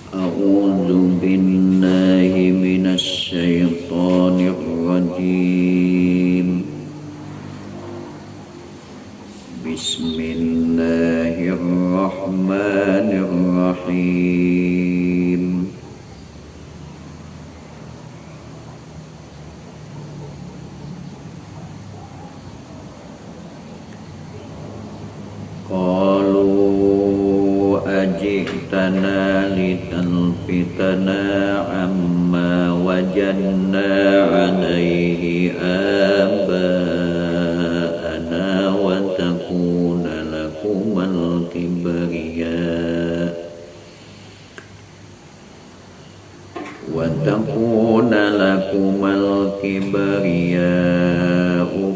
A'udzu billahi minasy syaithanir rajim. Bismillahirrahmanirrahim. Qalu ajitana litalfitana amma wajadna alaihi aba'ana wa takuna lakumal kibriya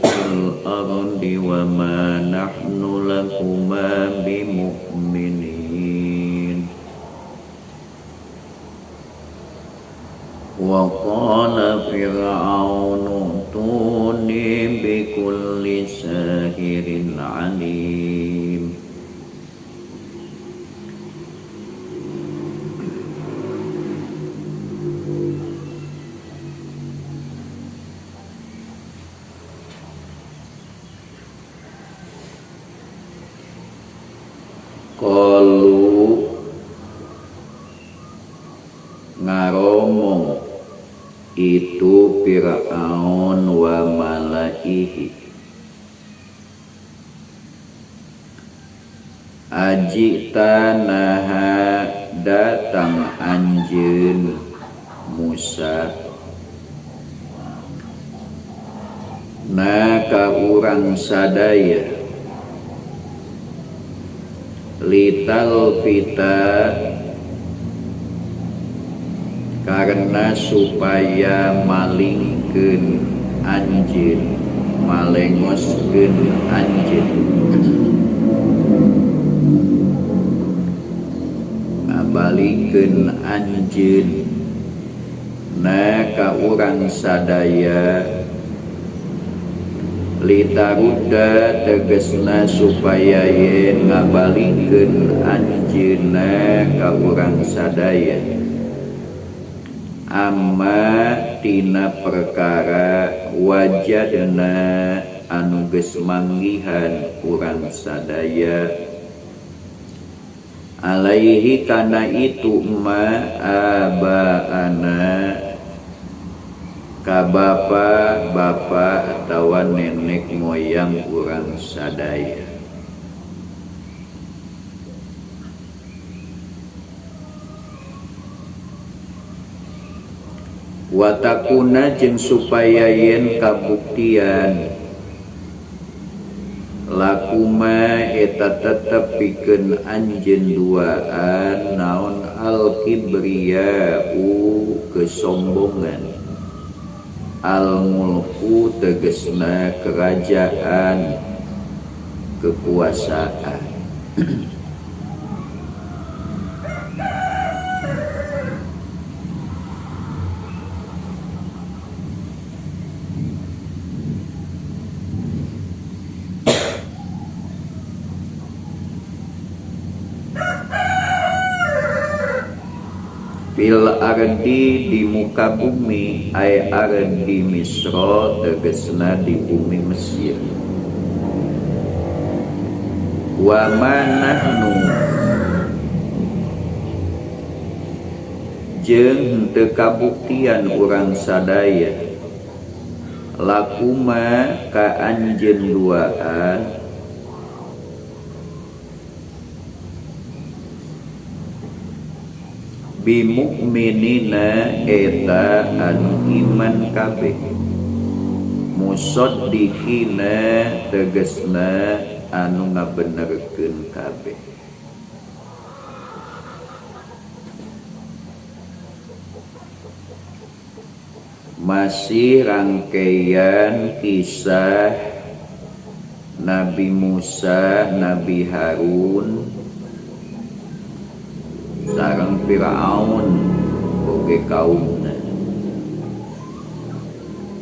fil ardi wa ma nahnu lakuma bimu'minin. Wa qala fir'aunu tuni bikulli sahirin alim. Qalu ngaromong itu Fir'aun wa malaihi, ajitanaha datang anjeun Musa na ka urang sadaya lital fita karena supaya malingkeun anjeun, malengoskeun anjeun, ngabalikeun anjeun na ka urang sadaya litarudda tegesna supaya yen ngabalikeun anjeunna ka urang sadaya amma tina perkara wajadna anu geus manggihan urang sadaya alaihi kana itu ma abaana ka bapa atawa nenek moyang urang sadaya. Watakuna jeung supaya yen kabuktian lakuma eta tetep pikeun anjeun duaan naon al kibriyau kesombongan, al mulku tegesna kerajaan kekuasaan. Fil ardi di muka bumi ay ardi Misra tegesna di bumi Mesir. Wa manahnu jeung teu kabuktian urang sadaya lakuma ka anjeun duaan bimu'minina eta anu iman kabeh, musaddiqina tegesna anu ngabenerkeun kabeh. Masih rangkaian kisah Nabi Musa, Nabi Harun sareng Firaun oge kaumna.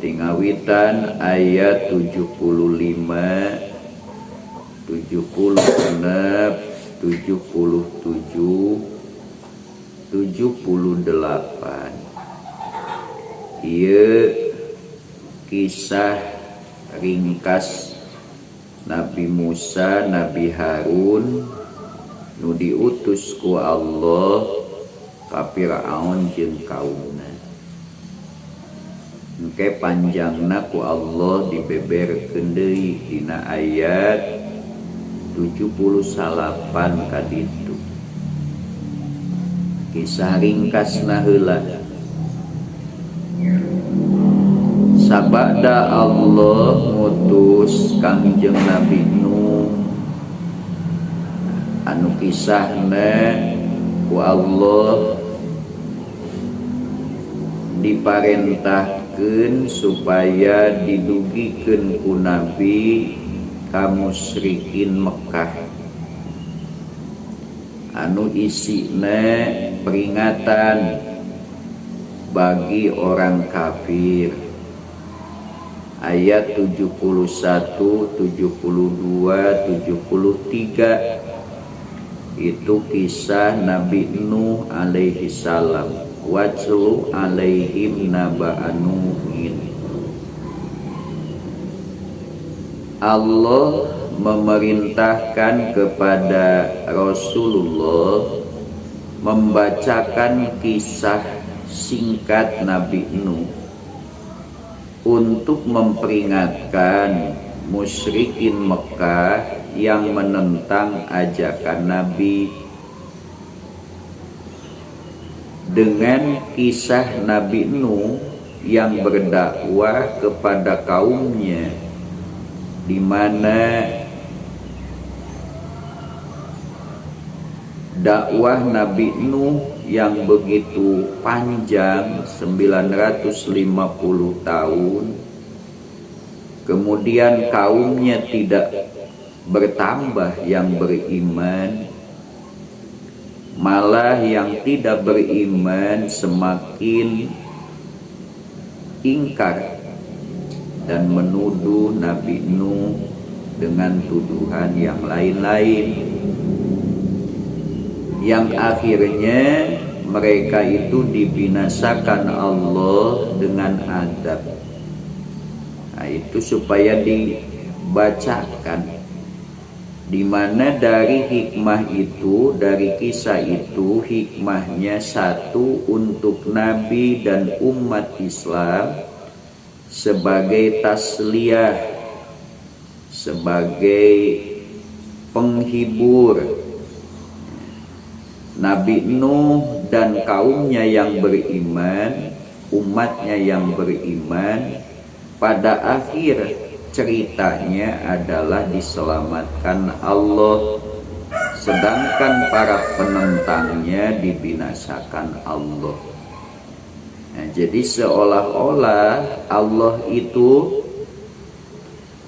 Tingawitan ayat 75, 76, 77, 78. Ieu kisah ringkas Nabi Musa, Nabi Harun nu diutus ku Allah ka Firaun jeung kaumna. Engke panjangna ku Allah dibeberkeun deui dina ayat 78 ka ditu. Kisah ringkasna heula. Sabada Allah ngutus Kangjeng Nabi Nuh anu kisahna ku Allah diparentahkeun supaya didugikeun ku Nabi ka musyrikin Mekah anu isina peringatan bagi orang kafir. Ayat 71, 72, 73 itu kisah Nabi Nuh alaihi salam. Watlu alaihim naba'a Nuhin. Allah memerintahkan kepada Rasulullah membacakan kisah singkat Nabi Nuh untuk memperingatkan musyrikin Mekah yang menentang ajakan Nabi. Dengan kisah Nabi Nuh yang berdakwah kepada kaumnya, di mana dakwah Nabi Nuh yang begitu panjang 950 tahun, kemudian kaumnya tidak bertambah yang beriman, malah yang tidak beriman semakin ingkar dan menuduh Nabi Nuh dengan tuduhan yang lain-lain, yang akhirnya mereka itu dibinasakan Allah dengan azab. Nah, itu supaya dibacakan, di mana dari hikmah itu, dari kisah itu, hikmahnya satu, untuk Nabi dan umat Islam sebagai tasliyah, sebagai penghibur. Nabi Nuh dan kaumnya yang beriman, umatnya yang beriman, pada akhir ceritanya adalah diselamatkan Allah, sedangkan para penentangnya dibinasakan Allah. Nah, jadi seolah-olah Allah itu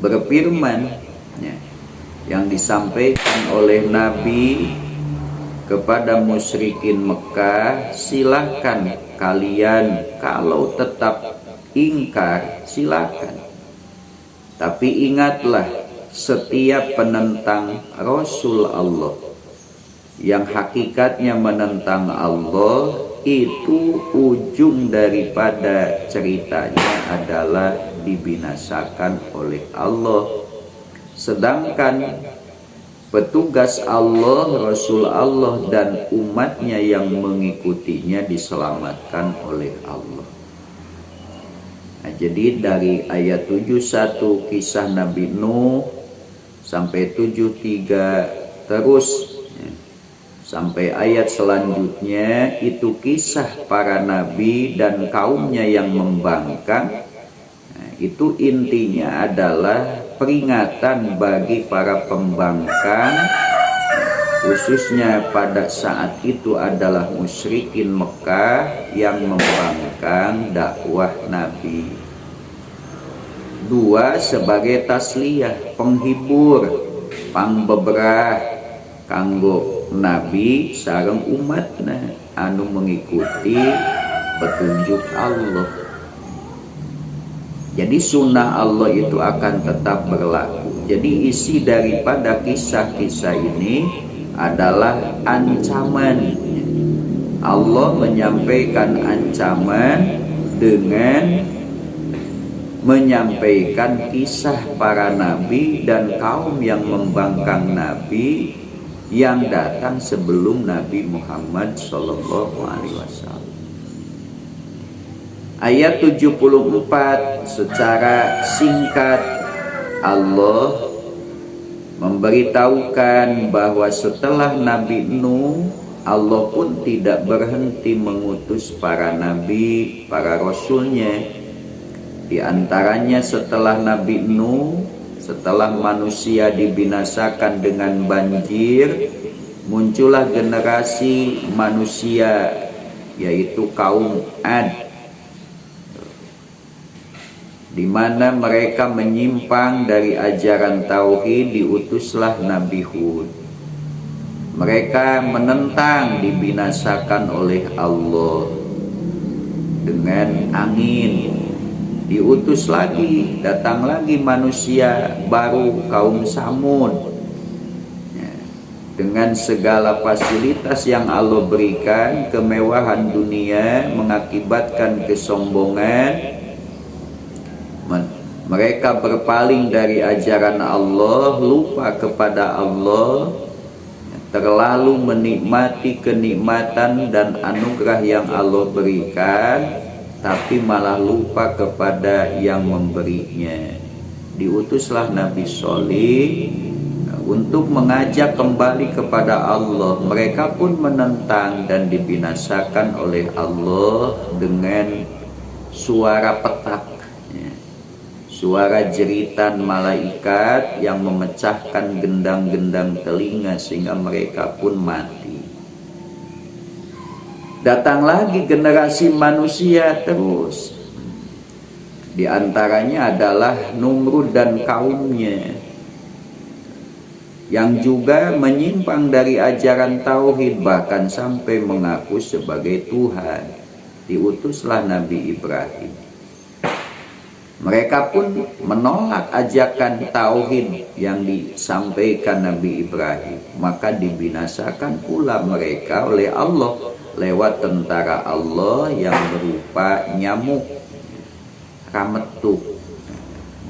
berfirman, ya, yang disampaikan oleh Nabi kepada musyrikin Mekah, silakan kalian kalau tetap ingkar, silakan. Tapi ingatlah, setiap penentang Rasul Allah yang hakikatnya menentang Allah, itu ujung daripada ceritanya adalah dibinasakan oleh Allah. Sedangkan petugas Allah, Rasul Allah dan umatnya yang mengikutinya diselamatkan oleh Allah. Nah, jadi dari ayat 71 kisah Nabi Nuh sampai 73 terus ya, sampai ayat selanjutnya itu kisah para nabi dan kaumnya yang membangkang. Nah, itu intinya adalah peringatan bagi para pembangkang, khususnya pada saat itu adalah musyrikin Mekah yang membangkang dakwah Nabi. Dua, sebagai tasliyah, penghibur, pangbeberah kanggo Nabi sareng umatna anu mengikuti petunjuk Allah. Jadi sunnah Allah itu akan tetap berlaku. Jadi isi daripada kisah-kisah ini adalah ancaman. Allah menyampaikan ancaman dengan menyampaikan kisah para nabi dan kaum yang membangkang nabi yang datang sebelum Nabi Muhammad SAW. Ayat 74 secara singkat Allah memberitahukan bahwa setelah Nabi Nuh, Allah pun tidak berhenti mengutus para nabi, para rasulnya. Di antaranya setelah Nabi Nuh, setelah manusia dibinasakan dengan banjir, muncullah generasi manusia, yaitu kaum Ad, di mana mereka menyimpang dari ajaran tauhid. Diutuslah Nabi Hud. Mereka menentang, dibinasakan oleh Allah dengan angin. Diutus lagi, datang lagi manusia baru, kaum Samud, dengan segala fasilitas yang Allah berikan. Kemewahan dunia mengakibatkan kesombongan. Mereka berpaling dari ajaran Allah, lupa kepada Allah, terlalu menikmati kenikmatan dan anugerah yang Allah berikan, tapi malah lupa kepada yang memberinya. Diutuslah Nabi Shalih untuk mengajak kembali kepada Allah. Mereka pun menentang dan dibinasakan oleh Allah dengan suara petak, suara jeritan malaikat yang memecahkan gendang-gendang telinga sehingga mereka pun mati. Datang lagi generasi manusia terus. Di antaranya adalah Numrud dan kaumnya, yang juga menyimpang dari ajaran tauhid, bahkan sampai mengaku sebagai Tuhan. Diutuslah Nabi Ibrahim. Mereka pun menolak ajakan tauhid yang disampaikan Nabi Ibrahim. Maka dibinasakan pula mereka oleh Allah lewat tentara Allah yang berupa nyamuk, rametuk.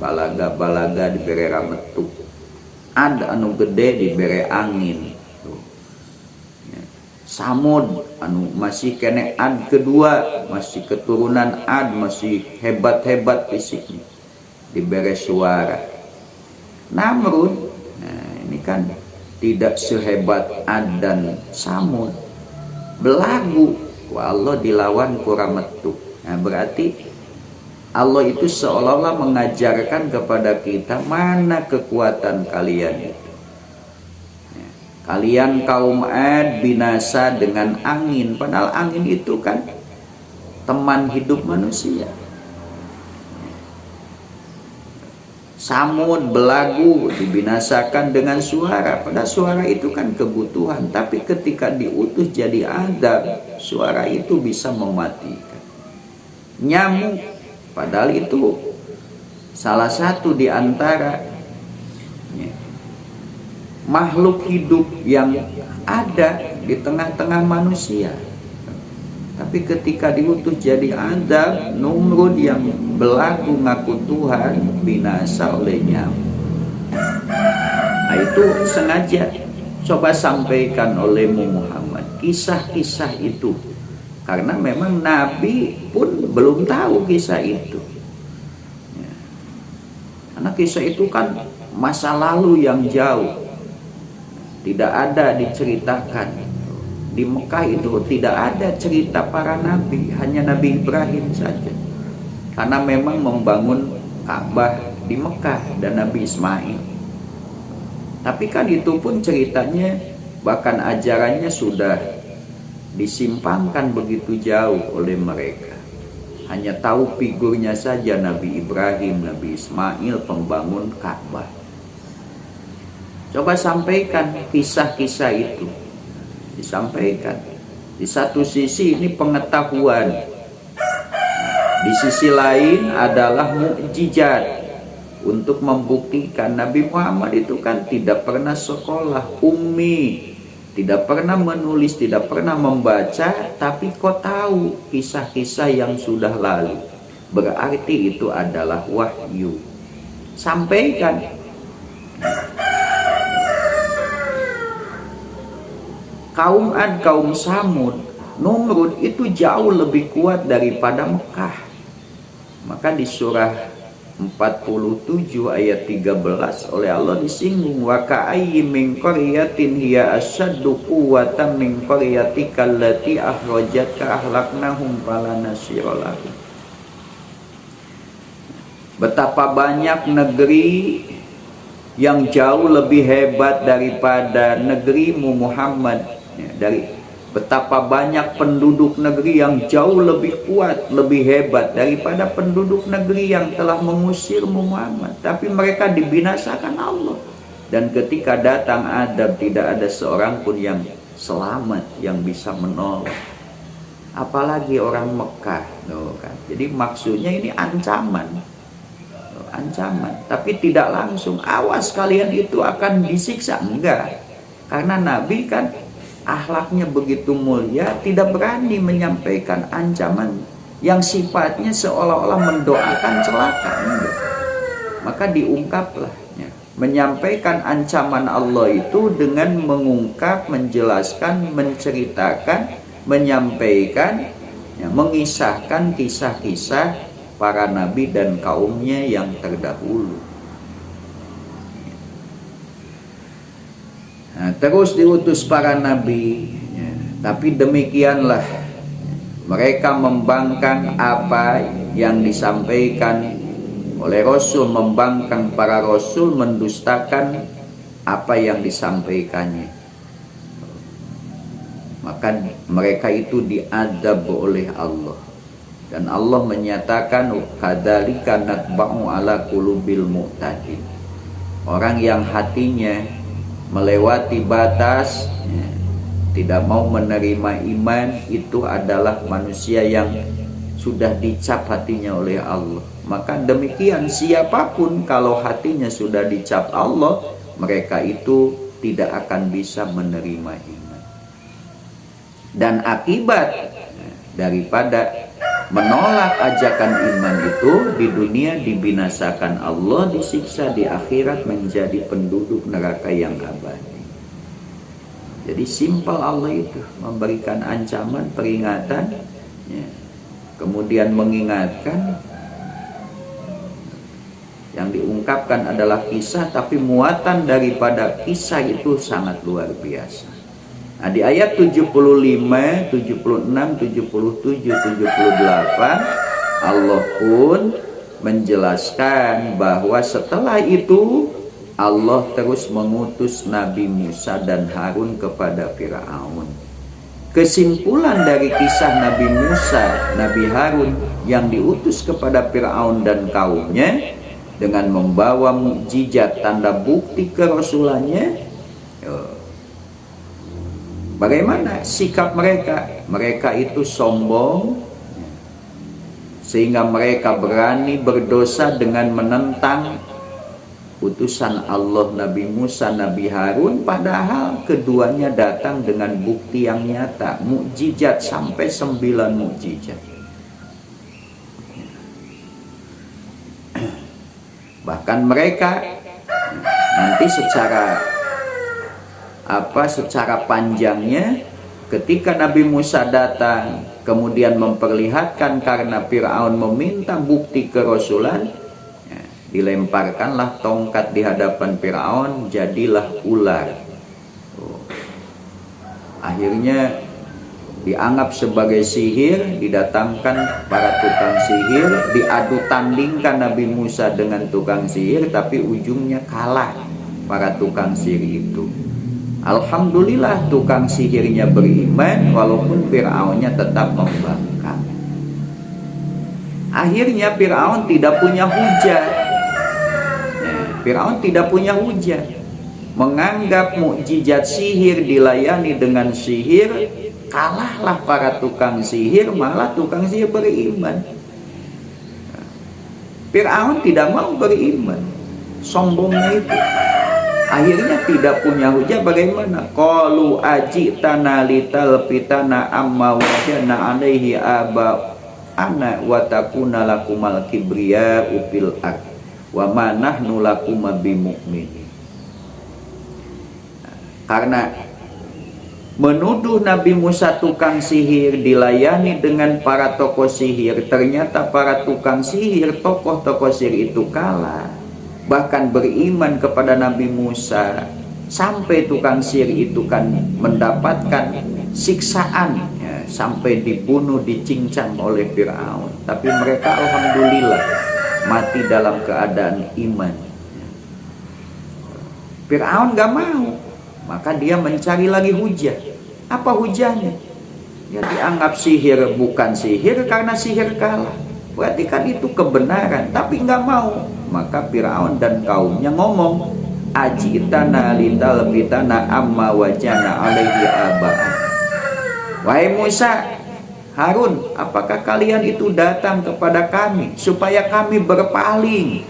Balaga-balaga diberi rametuk. Ada anu gede diberi angin. Samud anu masih kene Ad kedua, masih keturunan Ad, masih hebat-hebat fisiknya, diberi suara. Namrud, nah ini kan tidak sehebat Ad dan Samud, belagu. Allah dilawan kurametuk. Nah berarti Allah itu seolah-olah mengajarkan kepada kita, mana kekuatan kalian itu. Kalian kaum Ad binasa dengan angin, padahal angin itu kan teman hidup manusia. Samud belagu, dibinasakan dengan suara, padahal suara itu kan kebutuhan. Tapi ketika diutus jadi adab, suara itu bisa mematikan. Nyamuk, padahal itu salah satu di antara makhluk hidup yang ada di tengah-tengah manusia. Tapi ketika diutus jadi adab, Numrud yang belagu ngaku Tuhan binasa oleh nyamuk. Nah itu sengaja coba sampaikan oleh Muhammad kisah-kisah itu, karena memang Nabi pun belum tahu kisah itu. Karena kisah itu kan masa lalu yang jauh, tidak ada diceritakan. Di Mekah itu tidak ada cerita para nabi, hanya Nabi Ibrahim saja. Karena memang membangun Ka'bah di Mekah dan Nabi Ismail. Tapi kan itu pun ceritanya, bahkan ajarannya sudah disimpangkan begitu jauh oleh mereka. Hanya tahu figurnya saja, Nabi Ibrahim, Nabi Ismail, pembangun Ka'bah. Coba sampaikan kisah-kisah itu, disampaikan. Di satu sisi ini pengetahuan, Di sisi lain adalah mukjizat untuk membuktikan Nabi Muhammad itu kan tidak pernah sekolah, ummi, tidak pernah menulis, tidak pernah membaca, tapi kok tahu kisah-kisah yang sudah lalu. Berarti itu adalah wahyu. Sampaikan. Kaum Ad, kaum Samud, Numrud itu jauh lebih kuat daripada Mekah. Maka di surah 47 ayat 13 oleh Allah disinggung, wa ka'ayyin min qaryatin hiya asyaddu quwwatan min qaryatika allati akhrajatka ahlaknahum fala nasira lahum. Betapa banyak negeri yang jauh lebih hebat daripada negerimu Muhammad, dari betapa banyak penduduk negeri yang jauh lebih kuat, lebih hebat daripada penduduk negeri yang telah mengusir Muhammad. Tapi mereka dibinasakan Allah. Dan ketika datang Adam, tidak ada seorang pun yang selamat, yang bisa menolong. Apalagi orang Mekah. Jadi maksudnya ini ancaman. Ancaman. Tapi tidak langsung, awas kalian itu akan disiksa. Enggak. Karena Nabi kan akhlaknya begitu mulia, tidak berani menyampaikan ancaman yang sifatnya seolah-olah mendoakan celaka. Maka diungkaplah, menyampaikan ancaman Allah itu dengan mengungkap, menjelaskan, menceritakan, menyampaikan, mengisahkan kisah-kisah para nabi dan kaumnya yang terdahulu. Nah, terus diutus para nabi, tapi demikianlah mereka membangkang apa yang disampaikan oleh Rasul, membangkang para Rasul, mendustakan apa yang disampaikannya. Maka mereka itu diadab oleh Allah. Dan Allah menyatakan, kadzalika natba'u ala qulubil mu'tadin. Orang yang hatinya melewati batas, tidak mau menerima iman, itu adalah manusia yang sudah dicap hatinya oleh Allah. Maka demikian siapapun kalau hatinya sudah dicap Allah, mereka itu tidak akan bisa menerima iman. Dan akibat daripada menolak ajakan iman itu, di dunia dibinasakan Allah, disiksa, di akhirat menjadi penduduk neraka yang abadi. Jadi simpel Allah itu, memberikan ancaman, peringatan, kemudian mengingatkan. Yang diungkapkan adalah kisah, tapi muatan daripada kisah itu sangat luar biasa. Nah, di ayat 75, 76, 77, 78 Allah pun menjelaskan bahwa setelah itu Allah terus mengutus Nabi Musa dan Harun kepada Firaun. Kesimpulan dari kisah Nabi Musa, Nabi Harun yang diutus kepada Firaun dan kaumnya dengan membawa mukjizat, tanda bukti kerasulannya, bagaimana sikap mereka? Mereka itu sombong, sehingga mereka berani berdosa dengan menentang utusan Allah, Nabi Musa, Nabi Harun. Padahal keduanya datang dengan bukti yang nyata, mukjizat sampai 9 mukjizat. Bahkan mereka nanti secara panjangnya, ketika Nabi Musa datang kemudian memperlihatkan karena Firaun meminta bukti kerasulan, dilemparkanlah tongkat di hadapan Firaun, jadilah ular. Akhirnya dianggap sebagai sihir, didatangkan para tukang sihir, diadu tandingkan Nabi Musa dengan tukang sihir, tapi ujungnya kalah para tukang sihir itu. Alhamdulillah tukang sihirnya beriman, walaupun Fir'aunnya tetap membangkang. Akhirnya Fir'aun tidak punya hujah. Fir'aun tidak punya hujah, menganggap mukjizat sihir dilayani dengan sihir. Kalahlah para tukang sihir, malah tukang sihir beriman. Fir'aun tidak mau beriman, sombongnya itu. Akhirnya tidak punya hujah. Bagaimana? Qalu ajitana litalfitana amma wajana alaihi aba ana wa takuna lakumal kibriya fil ard wa ma nahnu lakum bimu'minin. Karena menuduh Nabi Musa tukang sihir, dilayani dengan para tokoh sihir, ternyata para tukang sihir, tokoh-tokoh sihir itu kalah, bahkan beriman kepada Nabi Musa, sampai tukang sihir itu kan mendapatkan siksaan, ya, sampai dibunuh, dicincang oleh Fir'aun. Tapi mereka alhamdulillah mati dalam keadaan iman. Fir'aun gak mau, maka dia mencari lagi hujah. Apa hujahnya? Ya dianggap sihir bukan sihir karena sihir kalah. Berarti kan itu kebenaran, tapi nggak mau. Maka Firaun dan kaumnya ngomong, ajitana litalfitana amma wajana alaihi aba'an. Wahai Musa, Harun, apakah kalian itu datang kepada kami supaya kami berpaling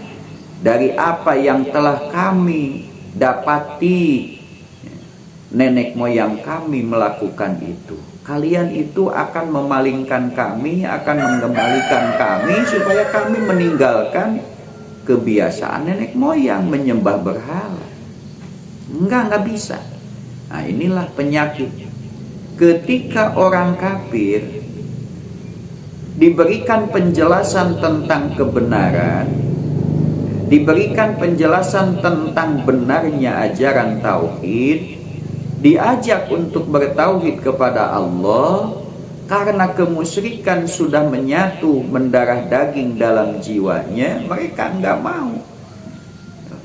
dari apa yang telah kami dapati nenek moyang kami melakukan itu? Kalian itu akan memalingkan kami, akan mengembalikan kami supaya kami meninggalkan kebiasaan nenek moyang menyembah berhala. Enggak bisa. Nah, inilah penyakit. Ketika orang kafir diberikan penjelasan tentang kebenaran, diberikan penjelasan tentang benarnya ajaran tauhid, diajak untuk bertauhid kepada Allah, karena kemusyrikan sudah menyatu mendarah daging dalam jiwanya, mereka enggak mau.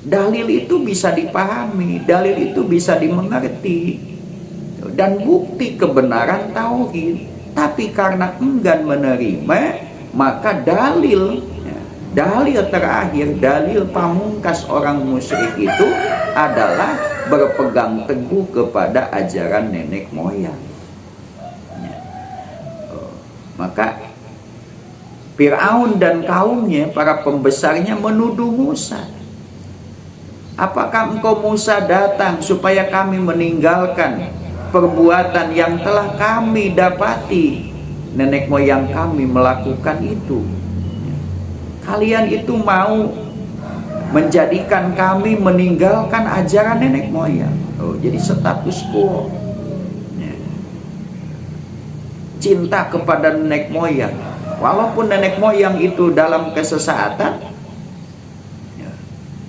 Dalil itu bisa dipahami, dalil itu bisa dimengerti, dan bukti kebenaran tauhid. Tapi karena enggan menerima, maka dalil terakhir, dalil pamungkas orang musyrik itu adalah berpegang teguh kepada ajaran nenek moyang. Maka Fir'aun dan kaumnya, para pembesarnya, menuduh Musa. Apakah engkau Musa datang supaya kami meninggalkan perbuatan yang telah kami dapati nenek moyang kami melakukan itu? Kalian itu mau menjadikan kami meninggalkan ajaran nenek moyang. Jadi status quo, cinta kepada nenek moyang, walaupun nenek moyang itu dalam kesesatan,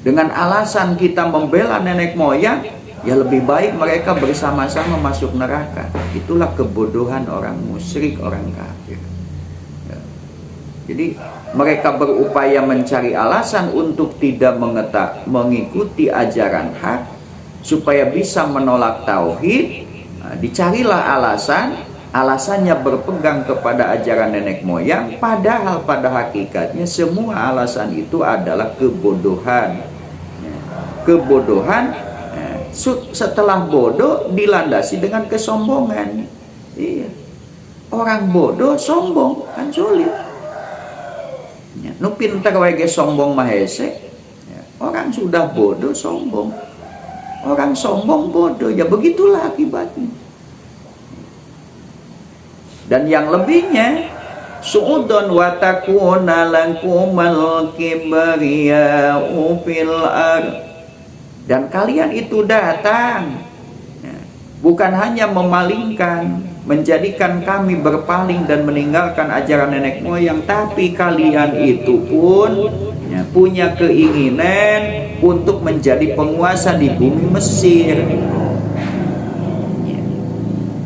dengan alasan kita membela nenek moyang, ya lebih baik mereka bersama-sama masuk neraka. Itulah kebodohan orang musyrik, orang kafir. Jadi mereka berupaya mencari alasan untuk tidak mengikuti ajaran hak, supaya bisa menolak tauhid. Nah, dicarilah alasannya berpegang kepada ajaran nenek moyang, padahal pada hakikatnya semua alasan itu adalah kebodohan. Kebodohan, setelah bodoh dilandasi dengan kesombongan. Iya. Orang bodoh sombong kan sulit. Nu pinter wege sombong mahese. Orang sudah bodoh sombong. Orang sombong bodoh, ya begitulah akibatnya. Dan yang lebihnya, su'udun wa takuna lakumal kibriya'u fil ard. Dan kalian itu datang, bukan hanya memalingkan, menjadikan kami berpaling dan meninggalkan ajaran nenek moyang, tapi kalian itu pun punya keinginan untuk menjadi penguasa di bumi Mesir.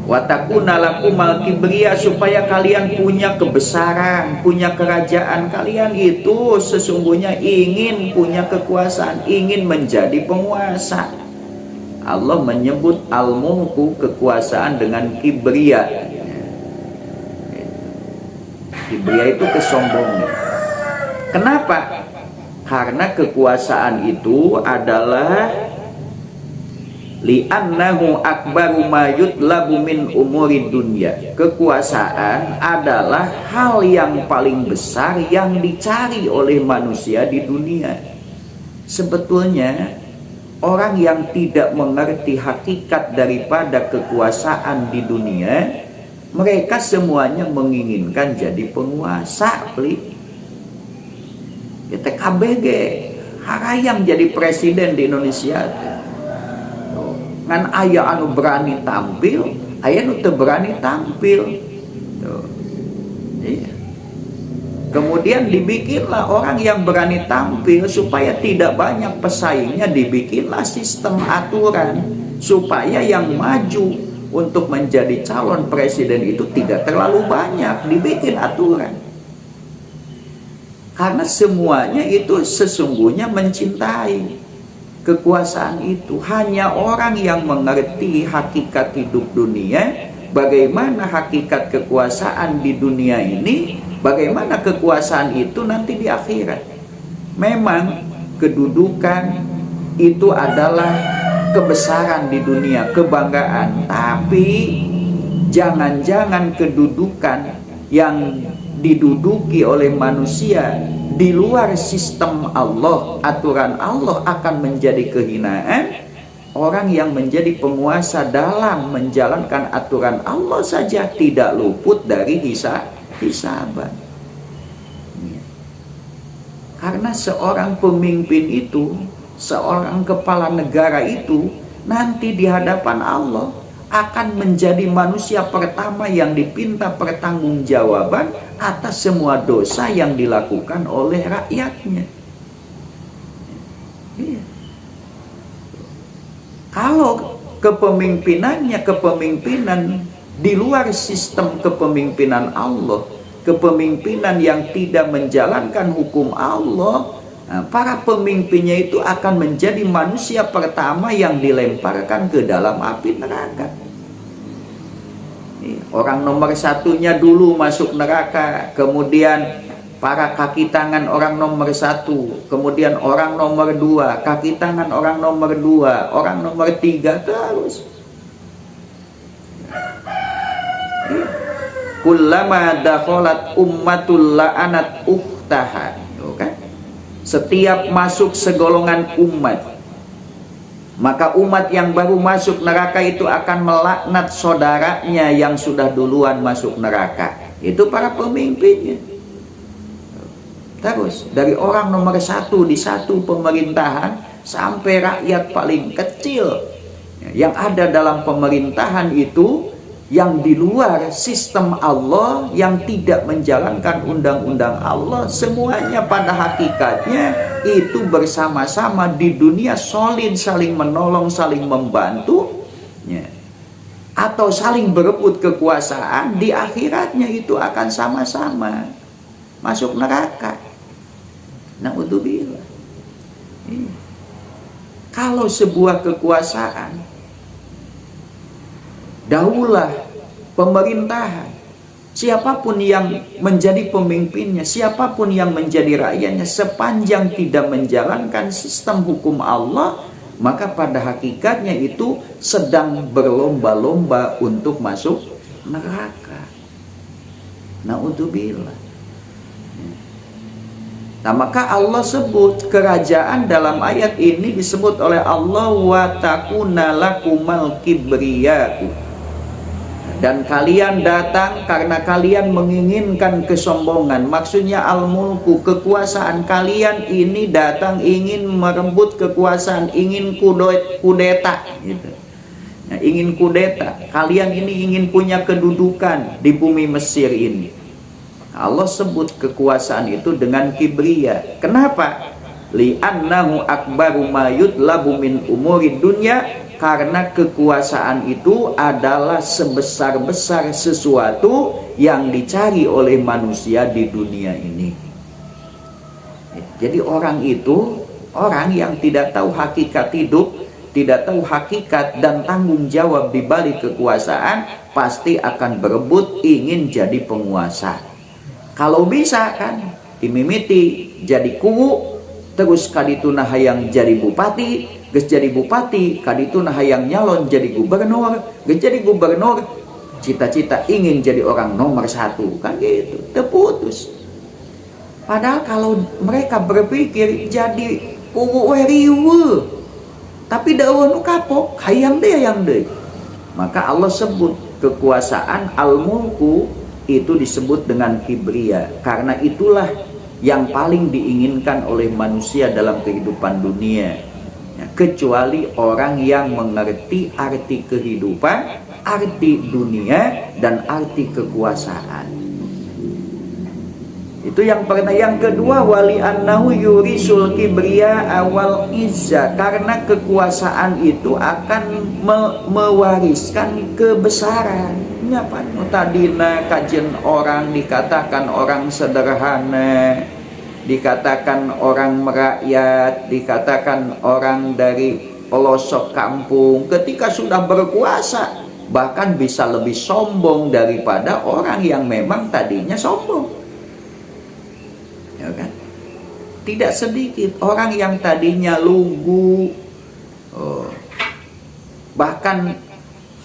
Watakuna lakumal kibriya, supaya kalian punya kebesaran, punya kerajaan. Kalian itu sesungguhnya ingin punya kekuasaan, ingin menjadi penguasa. Allah menyebut al-mulku, kekuasaan, dengan kibriya. Kibriya itu kesombongan. Kenapa? Karena kekuasaan itu adalah li'annahu akbaru ma yutlabu min umuri dunya. Kekuasaan adalah hal yang paling besar yang dicari oleh manusia di dunia. Sebetulnya orang yang tidak mengerti hakikat daripada kekuasaan di dunia, mereka semuanya menginginkan jadi penguasa. Kita KBG harayang jadi presiden di Indonesia. Ngan ayah anu berani tampil, ayah anu teu berani tampil. Tuh. Iya. Kemudian dibikinlah orang yang berani tampil supaya tidak banyak pesaingnya, dibikinlah sistem aturan supaya yang maju untuk menjadi calon presiden itu tidak terlalu banyak, dibikin aturan. Karena semuanya itu sesungguhnya mencintai kekuasaan itu. Hanya orang yang mengerti hakikat hidup dunia, bagaimana hakikat kekuasaan di dunia ini, bagaimana kekuasaan itu nanti di akhirat. Memang kedudukan itu adalah kebesaran di dunia, kebanggaan. Tapi jangan-jangan kedudukan yang diduduki oleh manusia di luar sistem Allah, aturan Allah akan menjadi kehinaan. Orang yang menjadi penguasa dalam menjalankan aturan Allah saja tidak luput dari hisaban. Karena seorang pemimpin itu, seorang kepala negara itu nanti di hadapan Allah akan menjadi manusia pertama yang dipinta pertanggungjawaban atas semua dosa yang dilakukan oleh rakyatnya. Iya. Kalau kepemimpinannya kepemimpinan di luar sistem kepemimpinan Allah, kepemimpinan yang tidak menjalankan hukum Allah, para pemimpinnya itu akan menjadi manusia pertama yang dilemparkan ke dalam api neraka. Orang nomor satunya dulu masuk neraka, kemudian para kaki tangan orang nomor satu, kemudian orang nomor dua, kaki tangan orang nomor dua, orang nomor tiga, terus. Kullama dakhalat ummatul la'anat ukhtaha. Setiap masuk segolongan umat, maka umat yang baru masuk neraka itu akan melaknat saudaranya yang sudah duluan masuk neraka. Itu para pemimpinnya. Terus dari orang nomor satu di satu pemerintahan sampai rakyat paling kecil yang ada dalam pemerintahan itu, yang di luar sistem Allah, yang tidak menjalankan undang-undang Allah, semuanya pada hakikatnya itu bersama-sama di dunia solid, saling menolong, saling membantu, atau saling berebut kekuasaan. Di akhiratnya itu akan sama-sama masuk neraka. Na'udzubillah. Kalau sebuah kekuasaan, daulah, pemerintahan, siapapun yang menjadi pemimpinnya, siapapun yang menjadi rakyatnya, sepanjang tidak menjalankan sistem hukum Allah, maka pada hakikatnya itu sedang berlomba-lomba untuk masuk neraka. Na'udzubillah. Nah, maka Allah sebut kerajaan dalam ayat ini disebut oleh Allah wa takuna lakumal kibriya'u. Dan kalian datang karena kalian menginginkan kesombongan. Maksudnya al-mulku, kekuasaan kalian ini datang ingin merebut kekuasaan, ingin kudeta gitu. Nah, ingin kudeta. Kalian ini ingin punya kedudukan di bumi Mesir ini. Allah sebut kekuasaan itu dengan kibriya. Kenapa? Li'annahu akbaru ma yutlabu min umuri dunya. Karena kekuasaan itu adalah sebesar-besar sesuatu yang dicari oleh manusia di dunia ini. Jadi orang itu, orang yang tidak tahu hakikat hidup, tidak tahu hakikat dan tanggung jawab di balik kekuasaan, pasti akan berebut ingin jadi penguasa. Kalau bisa kan, dimimiti jadi kuwu, terus kadituna hayang jadi bupati, geus jadi bupati, kadituna hayang nyalon jadi gubernur, geus jadi gubernur, cita-cita ingin jadi orang nomor 1, kan gitu, terputus. Padahal kalau mereka berpikir jadi riwe, tapi daun nu kapok, hayang deui. Maka Allah sebut kekuasaan al-mulku itu disebut dengan kibria, karena itulah yang paling diinginkan oleh manusia dalam kehidupan dunia, ya, kecuali orang yang mengerti arti kehidupan, arti dunia, dan arti kekuasaan. Itu yang pernah. Yang kedua, wali annahu yurisul kibria awal izza, karena kekuasaan itu akan mewariskan kebesaran. Nyapa tadina kajen orang dikatakan orang sederhana, dikatakan orang merakyat, dikatakan orang dari pelosok kampung, ketika sudah berkuasa bahkan bisa lebih sombong daripada orang yang memang tadinya sombong, ya kan? Tidak sedikit orang yang tadinya lugu, bahkan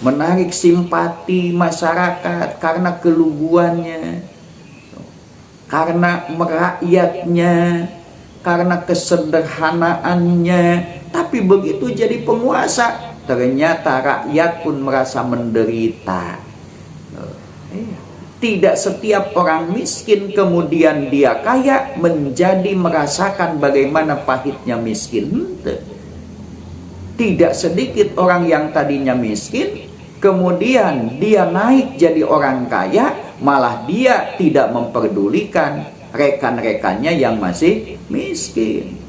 menarik simpati masyarakat karena keluguannya, karena merakyatnya, karena kesederhanaannya. Tapi begitu jadi penguasa, ternyata rakyat pun merasa menderita. Tidak setiap orang miskin kemudian dia kaya menjadi merasakan bagaimana pahitnya miskin. Tidak sedikit orang yang tadinya miskin kemudian dia naik jadi orang kaya, malah dia tidak memperdulikan rekan-rekannya yang masih miskin.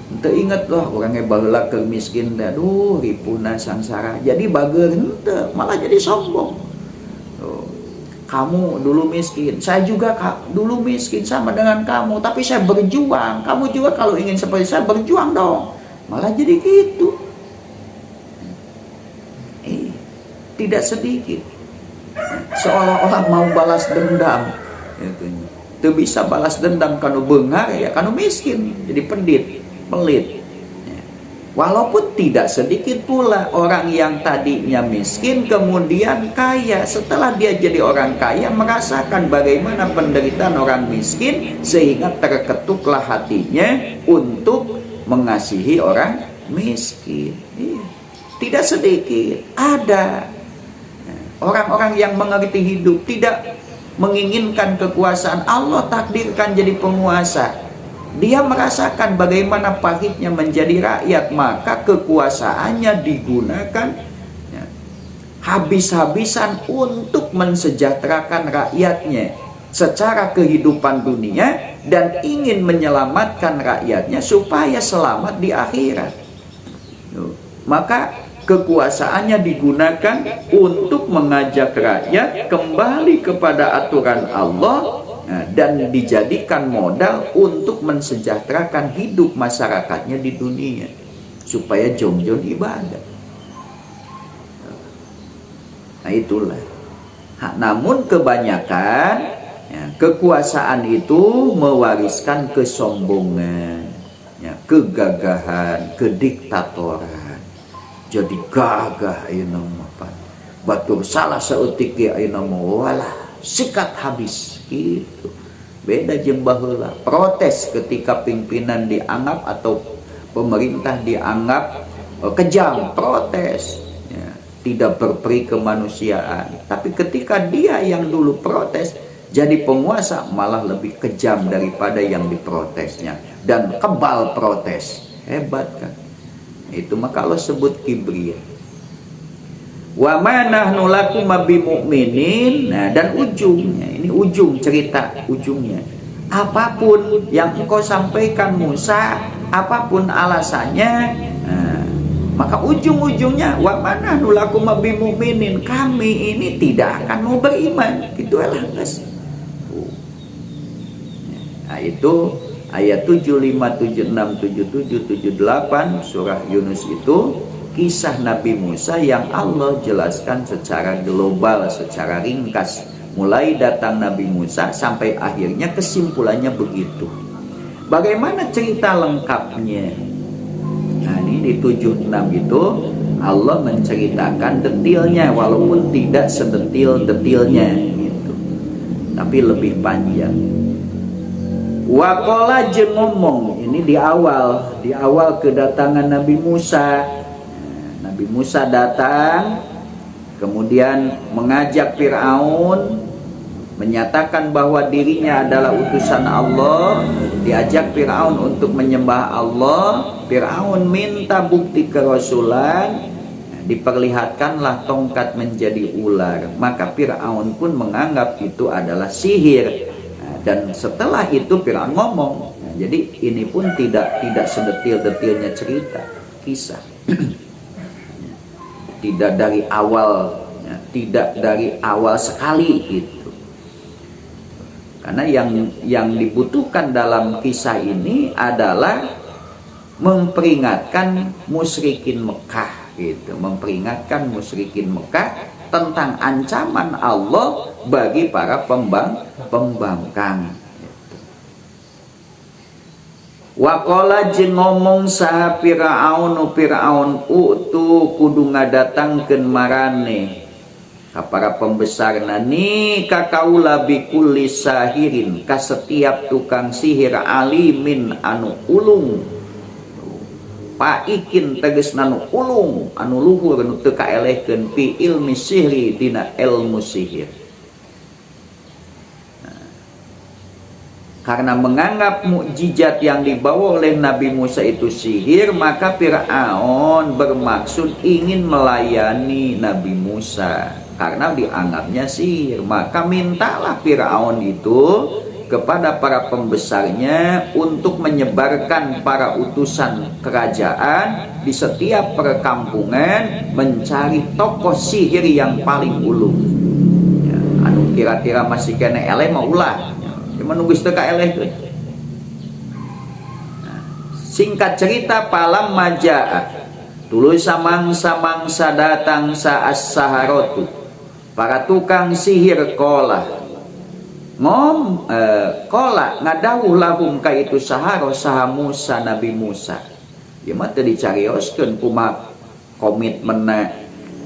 Ente inget loh orangnya baheula keur miskin, aduh ripuna sangsara, jadi bager ente malah jadi sombong. Kamu dulu miskin, saya juga dulu miskin sama dengan kamu, tapi saya berjuang. Kamu juga kalau ingin seperti saya berjuang dong. Malah jadi gitu. Tidak sedikit seolah-olah mau balas dendam. Itu bisa balas dendam kanu beungar ya, kanu miskin jadi pelit. Walaupun tidak sedikit pula orang yang tadinya miskin kemudian kaya. Setelah dia jadi orang kaya merasakan bagaimana penderitaan orang miskin, sehingga terketuklah hatinya untuk mengasihi orang miskin. Tidak sedikit ada orang-orang yang mengerti hidup, tidak menginginkan kekuasaan. Allah takdirkan jadi penguasa, dia merasakan bagaimana pahitnya menjadi rakyat, maka kekuasaannya digunakan habis-habisan untuk mensejahterakan rakyatnya secara kehidupan dunia dan ingin menyelamatkan rakyatnya supaya selamat di akhirat. Maka kekuasaannya digunakan untuk mengajak rakyat kembali kepada aturan Allah, dan dijadikan modal untuk mensejahterakan hidup masyarakatnya di dunia supaya jong-jong ibadah. Nah itulah. Namun kebanyakan kekuasaan itu mewariskan kesombongan, kegagahan, kediktatoran. Jadi gagah ayeuna mah batur salah saeutik ge ayeuna mah walah sikat habis gitu. Beda jeung baheula protes ketika pimpinan dianggap atau pemerintah dianggap kejam, protes ya, tidak berperi kemanusiaan. Tapi ketika dia yang dulu protes jadi penguasa malah lebih kejam daripada yang diprotesnya dan kebal protes. Hebat kan? Itu maka Allah sebut kibria. Wa ma nahnu lakum bimu'minin. Nah, dan ujungnya, ini ujung cerita, ujungnya. Apapun yang engkau sampaikan Musa, apapun alasannya, maka ujung-ujungnya wa ma nahnu lakum bimu'minin, kami ini tidak akan mau beriman. Gitu lah, guys. Nah, itu ayat 75, 76, 77, 78 surah Yunus itu kisah Nabi Musa yang Allah jelaskan secara global, secara ringkas mulai datang Nabi Musa sampai akhirnya kesimpulannya begitu. Bagaimana cerita lengkapnya? Nah, ini di 76 itu Allah menceritakan detailnya, walaupun tidak sedetil-detilnya gitu, tapi lebih panjang. Waqala jeung ngomong, ini di awal kedatangan Nabi Musa. Nabi Musa datang, kemudian mengajak Fir'aun, menyatakan bahwa dirinya adalah utusan Allah, diajak Fir'aun untuk menyembah Allah. Fir'aun minta bukti kerasulan, diperlihatkanlah tongkat menjadi ular. Maka Fir'aun pun menganggap itu adalah sihir. Dan setelah itu Fir'aun ngomong. Jadi ini pun tidak sedetil-detilnya cerita, kisah. Tidak dari awal sekali gitu. Karena yang dibutuhkan dalam kisah ini adalah memperingatkan musyrikin Mekah gitu, memperingatkan musyrikin Mekah tentang ancaman Allah bagi para pembangkang. Waqala jeung ngomong saha Fir'aun utu kudu ngadatangkeun marane ka para pembesarna ni ka kaula bikulli sahirin, ka setiap tukang sihir alimin anu ulung. Paikin tegesna nu ulung, anu luhur nu teu kaelehkeun fi ilmi sihri dina ilmu sihir. Karena menganggap mukjizat yang dibawa oleh Nabi Musa itu sihir, maka Fir'aun bermaksud ingin melayani Nabi Musa karena dianggapnya sihir. Maka mintalah Fir'aun itu kepada para pembesarnya untuk menyebarkan para utusan kerajaan di setiap perkampungan mencari tokoh sihir yang paling ulung. Ya, anu kira-kira masih kena eleh mah ulah. Menunggu seteka eleh. Singkat cerita, palam majaa tuluy samangsa datang as-saharatu, para tukang sihir kola ngadawuh lahum ka itu saha Musa Nabi Musa. Ieu mah teu dicarioskeun kumaha komitmenna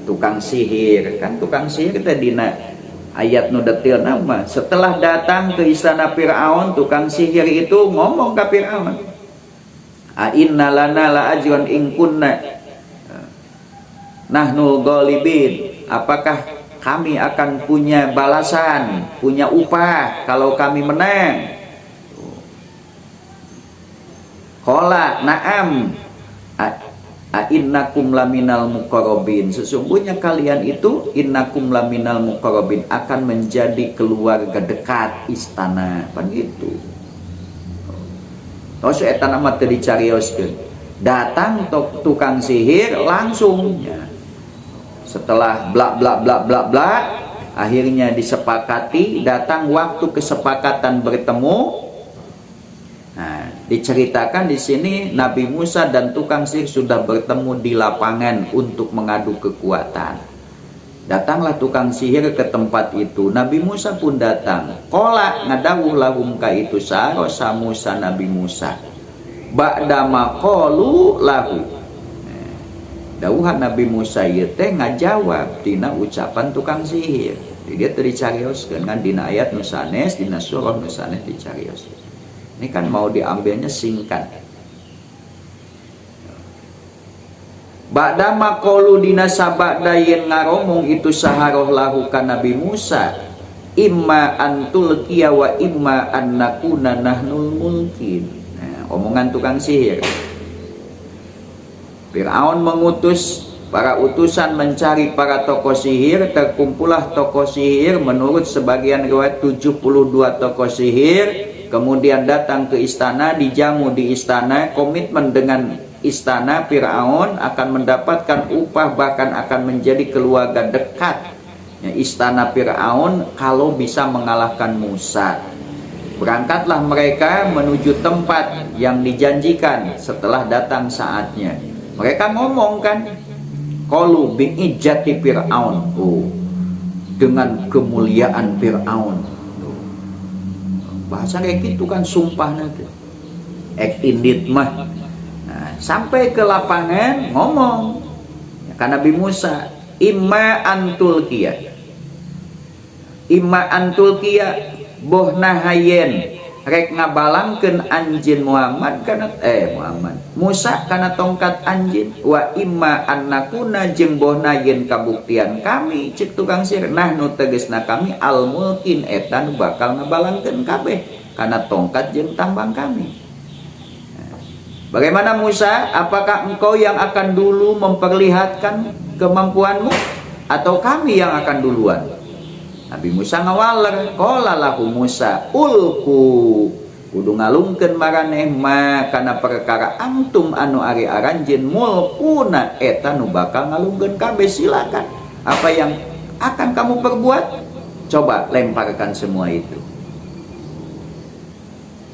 tukang sihir. Kan tukang sihir teh dina ayat nu detail nama. Setelah datang ke istana Fir'aun, tukang sihir itu ngomong ke Fir'aun, a inna lana la ajran in kunna nahnul ghalibin, apakah kami akan punya balasan, punya upah kalau kami menang? Qala na'am innakum laminal muqarrabin, sesungguhnya kalian itu innakum laminal muqarrabin akan menjadi keluarga dekat istana, kan gitu. Tos eta nama teu dicarioskeun. Datang tukang sihir langsung ya. Setelah bla bla bla bla bla, akhirnya disepakati, datang waktu kesepakatan bertemu. Nah, diceritakan di sini Nabi Musa dan tukang sihir sudah bertemu di lapangan untuk mengadu kekuatan. Datanglah tukang sihir ke tempat itu. Nabi Musa pun datang. Qala ngadawuh lahum ka itu sa Musa Nabi Musa. Ba'dama qalu lahu. Dawuhan Nabi Musa ieu teh ngajawab dina ucapan tukang sihir. Dia teu dicarioskeun kan dina ayat nu sanes, dina surah nu sanes dicarioskeun. Ini kan mau diambilnya singkat. Ba'dama qalu dina sabada yen ngaromong itu saharoh lahu ka Nabi Musa, imma antul qiya wa imma an nakuna nahnul mulkin. Nah, omongan tukang sihir. Fir'aun mengutus para utusan mencari para tokoh sihir. Terkumpullah tokoh sihir, menurut sebagian riwayat 72 tokoh sihir. Kemudian datang ke istana, dijamu di istana, komitmen dengan istana Fir'aun akan mendapatkan upah, bahkan akan menjadi keluarga dekat ya, istana Fir'aun kalau bisa mengalahkan Musa. Berangkatlah mereka menuju tempat yang dijanjikan setelah datang saatnya. Mereka ngomong kan, qalu bi'ijati Fir'aun. dengan kemuliaan Fir'aun. Bahasa kayak gitu kan, sumpah nanti ek indit mah. Nah, sampai ke lapangan ngomong kan Nabi Musa, imma antul boh nahayen rek ngabalangkeun anjeun Muhammad kana Musa kana tongkat anjeun, wa imma annakuna jeung boh nayen kabuktian kami cek tukang sihir nahnu tegasna kami al mulkin eta nu bakal ngabalangkeun kabeh kana tongkat jeung tambang kami. Bagaimana Musa? Apakah engkau yang akan dulu memperlihatkan kemampuanmu atau kami yang akan duluan? Nabi Musa ngawaler, qala lahu Musa ulku kudu ngalungkeun maraneh ma kana perkara antum anu ari aranjeun mulkuna eta nu bakal ngalungkeun kabeh, silakan. Apa yang akan kamu perbuat? Coba lemparkan semua itu.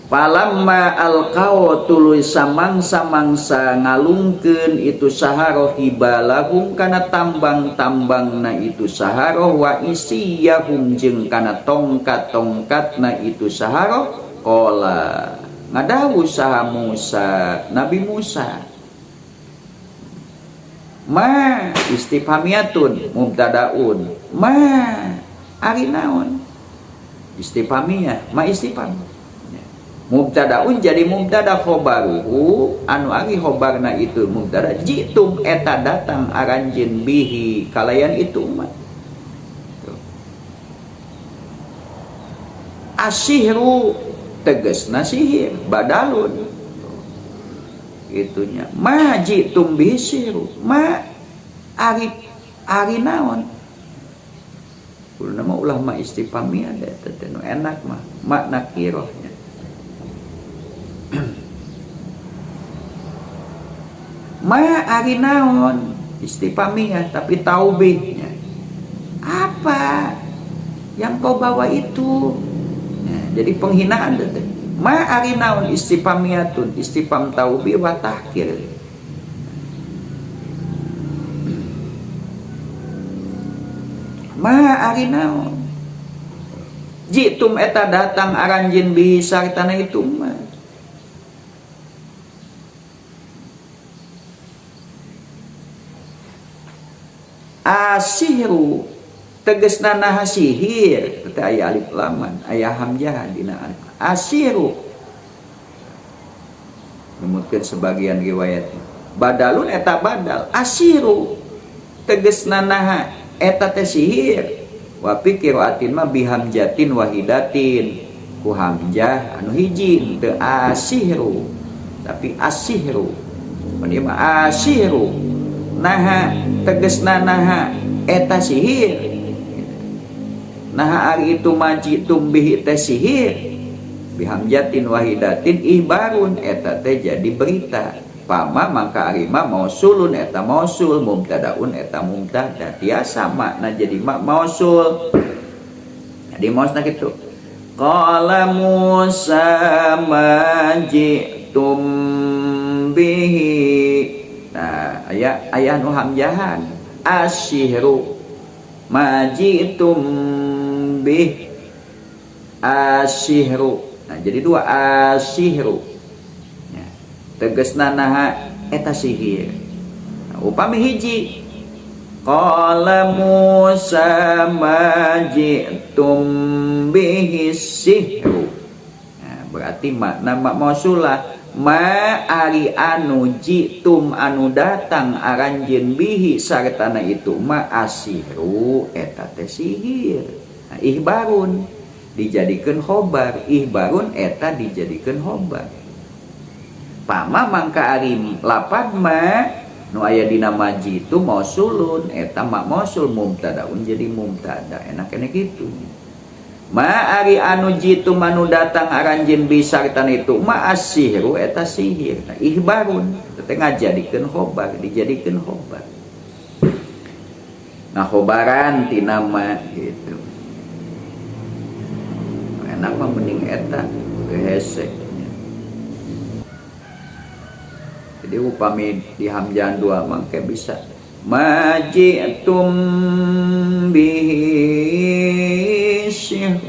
Palamma alqaw tuluy samangsa-mangsa ngalungkeun itu saharoh hibalahum kana tambang-tambangna itu saharoh wa isiyahum jeung kana tongkat-tongkatna itu saharoh qala ngadawu saha Musa Nabi Musa ma istifhamiyatun mubtadaun ma ari naon istifhamiyah ma istifham mubtadaun jadi mubtada khobaruhu anu ari khobarna itu mubtada jitum eta datang aranjeun bihi kalayan itu mah asihru tegasna sihir badalun itunya ma jitum bihi sihru ma ari naon ulama mah ulah ma istifhamiyah da teh enak mah makna kirohnya ma ari naon istifhamiyah tapi taubihnya apa yang kau bawa itu. Nah, jadi penghinaan itu ma ari naon istifhamiyatun istifham taubih wa tahkir. Ma ari naon jitum eta datang aranjeun bi sartana itu mah asihru tegasna naha sihir teh aya alif laman aya hamzah dina asihru numutkeun sebagian riwayat badalun eta badal asihru tegasna naha eta teh sihir wa fi qiraatin ma bihamjatin wahidatin ku hamzah anu hiji teu asihru tapi asihru mun mah asihru naha tegesna naha eta sihir naha ari itu majitum bihi teh sihir bihamjatin wahidatin ihbarun eta teh jadi berita pama mangka ari ma mausulun eta mausul mubtadaun eta mubtada tiasa makna jadi mausul jadi mausna kitu qala Musa majitum bihi. Nah, ayah nu hamzahan asyihru majitum bih asyihru. Nah, jadi dua asyihru. Ya, tegasna naha eta sihir. Nah, upami hiji qala Musa majitum bihi sihru. Nah, berarti makna mausulah ma ari anu jitum anu datang aranjeun bihi sartana itu ma asihru eta teh sihir. Nah, ihbarun dijadikeun khobar ihbarun eta dijadikeun khobar pama mangka ari lapad ma nu aya dina majitu mausulun eta ma mausul mubtadaun jadi mubtada enak kitu. Ma ari anu jitu manu datang aranjeun bisartan itu ma asihru eta sihir. Nah, ihbarun teh ngajadikeun khobar dijadikeun khobar. Nah khobaran ti nama gitu. Enak mah mending eta hese. Jadi upami di hamzah dua mangke bisa ma ji'tum bihi sihr,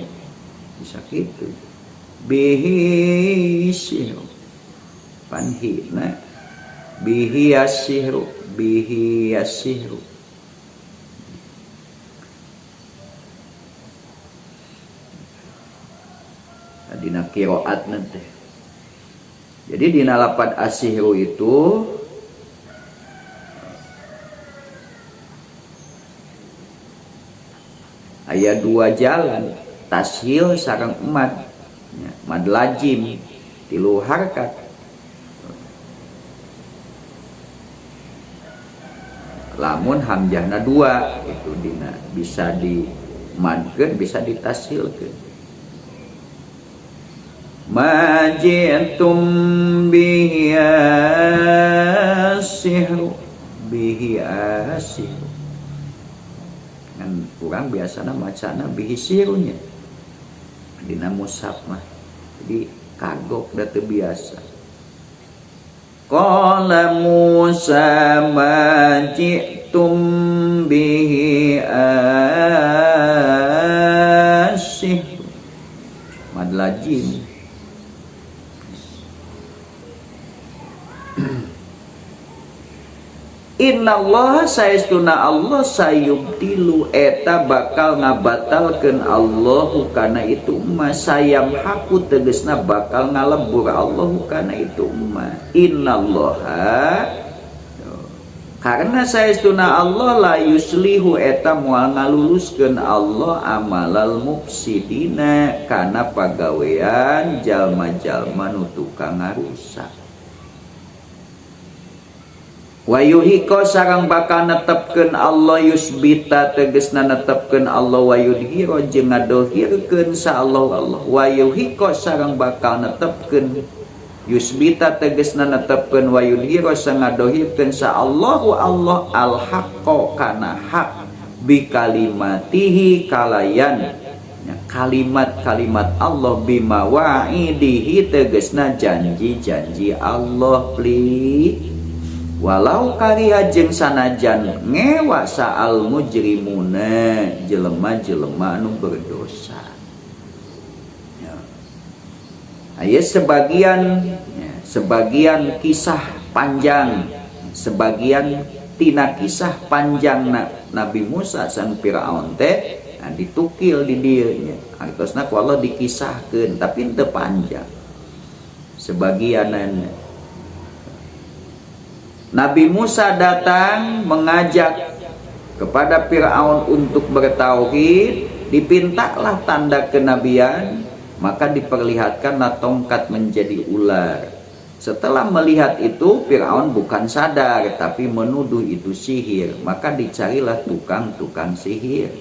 bisa gitu, bihi sihr panhina bihi asihru, bihi asihru. Dina qiraat nanti. Jadi dina lapad asihru itu aya dua jalan, tashil sareng mad, mad lajim tilu harkat. Lamun hamzahna dua itu dina bisa di madkeun bisa ditashilkeun. Ma ji'tum bihi asihru, bihi asihru. Kan kurang biasana macana bihi sirunya dina mushaf mah. Jadi kagok da teu biasa. Qala Musa ma ji'tum bihi asihru, mad lajim. Innallaha saestuna Allah sayubtilu eta bakal ngabatalkeun Allahu kana itu emas, sayam haku tegesna bakal ngalebur Allahu kana itu emas. Innallaha karena saestuna Allah la yuslihu eta moal ngaluluskeun Allah amalal mufsidina kana pagawean jalma-jalma nu tukang ngarusak. Wa yuhiko sareng bakal netepkeun Allah yusbita tegesna netepkeun Allah wa yudhiro jeung ngadohirkeun sa Allah. Wa yuhiko sareng bakal netepkeun yusbita tegesna netepkeun wa yudhiro sareng ngadohirkeun sa Allah al haqqo kana hak bi kalimatihi kalayan kalimat-kalimat Allah bima wa'idihi tegesna janji-janji Allah pli. Walau kariha jeung sanajan ngewa sa'al mujrimuna jelema-jelema anu berdosa. Ya. Aya sebagian kisah panjang, sebagian tina kisah panjang Nabi Musa sang Firaun teh ditukil di dieu nya. Artosna ku Allah dikisahkeun tapi teu panjang. Sebagianana Nabi Musa datang mengajak kepada Firaun untuk bertauhid, dipintalah tanda kenabian, maka diperlihatkanlah tongkat menjadi ular. Setelah melihat itu, Firaun bukan sadar tapi menuduh itu sihir, maka dicarilah tukang-tukang sihir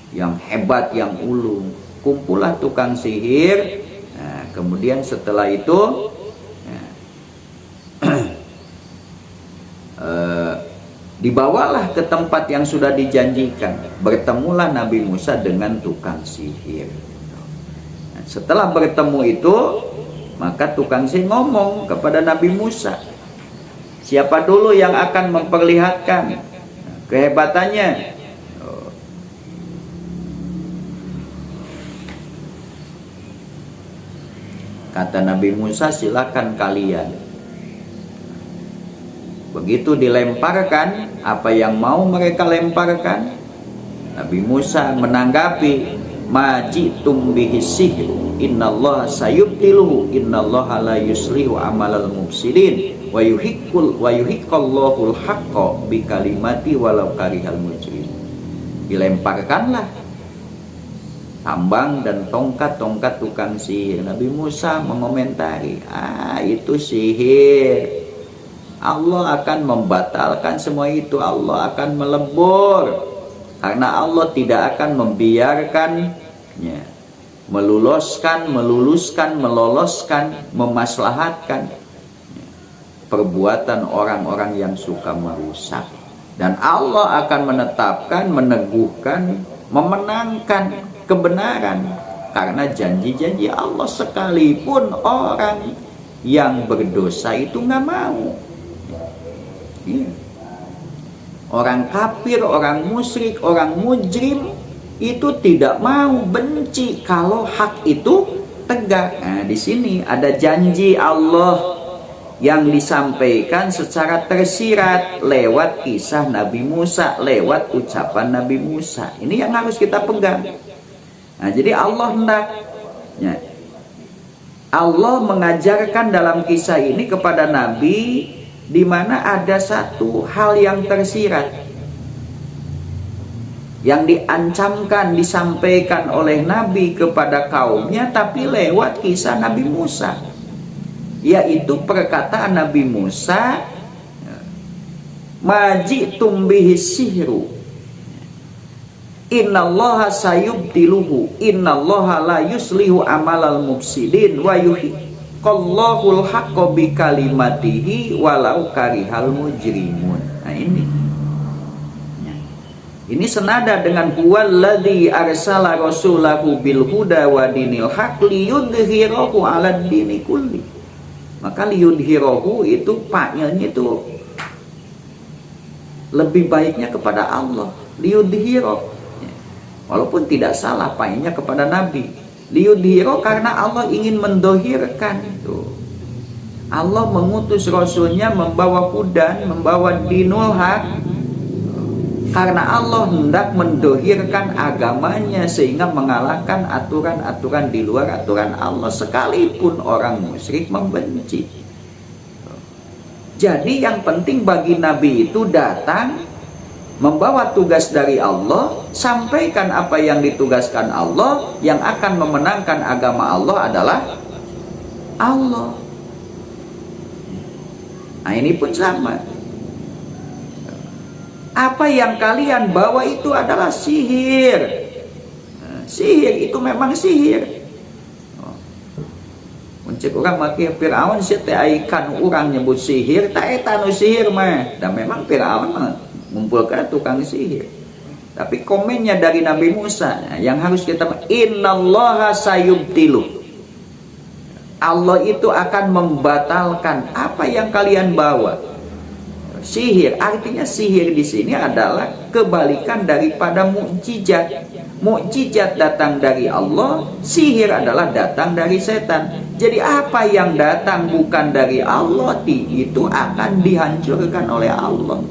yang hebat, yang ulung. Kumpullah tukang sihir. Nah, kemudian setelah itu dibawalah ke tempat yang sudah dijanjikan. Bertemulah Nabi Musa dengan tukang sihir. Nah, setelah bertemu itu, maka tukang sihir ngomong kepada Nabi Musa, siapa dulu yang akan memperlihatkan kehebatannya? Kata Nabi Musa, silakan kalian. Begitu dilemparkan apa yang mau mereka lemparkan, Nabi Musa menanggapi, majitum bihi sihru innallaha sayubtiluhu innallaha la yuslihu amalal mufsidin wa yuhiqqallahul haqqo bi kalimati walau karihal mujrim. Dilemparkanlah tambang dan tongkat-tongkat tukang sihir. Nabi Musa mengomentari, itu sihir. Allah akan membatalkan semua itu. Allah akan melebur, karena Allah tidak akan membiarkannya meloloskan, memaslahatkan perbuatan orang-orang yang suka merusak. Dan Allah akan menetapkan, meneguhkan, memenangkan kebenaran, karena janji-janji Allah, sekalipun orang yang berdosa itu nggak mau. Ya. Orang kafir, orang musyrik, orang mujrim itu tidak mau, benci kalau hak itu tegak. Nah, di sini ada janji Allah yang disampaikan secara tersirat lewat kisah Nabi Musa, lewat ucapan Nabi Musa. Ini yang harus kita pegang. Nah, jadi Allah hendaknya, Allah mengajarkan dalam kisah ini kepada Nabi, di mana ada satu hal yang tersirat, yang diancamkan, disampaikan oleh Nabi kepada kaumnya, tapi lewat kisah Nabi Musa, yaitu perkataan Nabi Musa, majitum bihi sihru innallaha sayubtiluhu innallaha la yuslihu amalal mufsidin wa yuhiqqallahul haqqo bi kalimatihi walau karihal mujrimun. Nah, ini senada dengan huwallazi arsala rasulahu bil huda wa dinil haq liyudhhirahu 'alad dini kulli. Maka liyudhhirahu itu paknya itu lebih baiknya kepada Allah, liyudhhirahu. Walaupun tidak salah paknya kepada Nabi. Liyudhhirahu karena Allah ingin mendohirkan itu. Allah mengutus rasulnya membawa hudan, membawa dinul haq, karena Allah hendak mendohirkan agamanya sehingga mengalahkan aturan-aturan di luar aturan Allah, sekalipun orang musyrik membenci. Jadi yang penting bagi Nabi itu datang membawa tugas dari Allah, sampaikan apa yang ditugaskan Allah. Yang akan memenangkan agama Allah adalah Allah. Nah, ini pun sama. Apa yang kalian bawa itu adalah sihir. Sihir itu memang sihir. Mencek orang makin Fir'aun setiaikan orang nyebut sihir, tak etanu sihir mah. Dan memang Fir'aun mengumpulkan tukang sihir. Tapi komennya dari Nabi Musa yang harus kita, innallaha sayubtilu. Allah itu akan membatalkan apa yang kalian bawa. Sihir, artinya sihir di sini adalah kebalikan daripada mukjizat. Mukjizat datang dari Allah, sihir adalah datang dari setan. Jadi apa yang datang bukan dari Allah itu akan dihancurkan oleh Allah.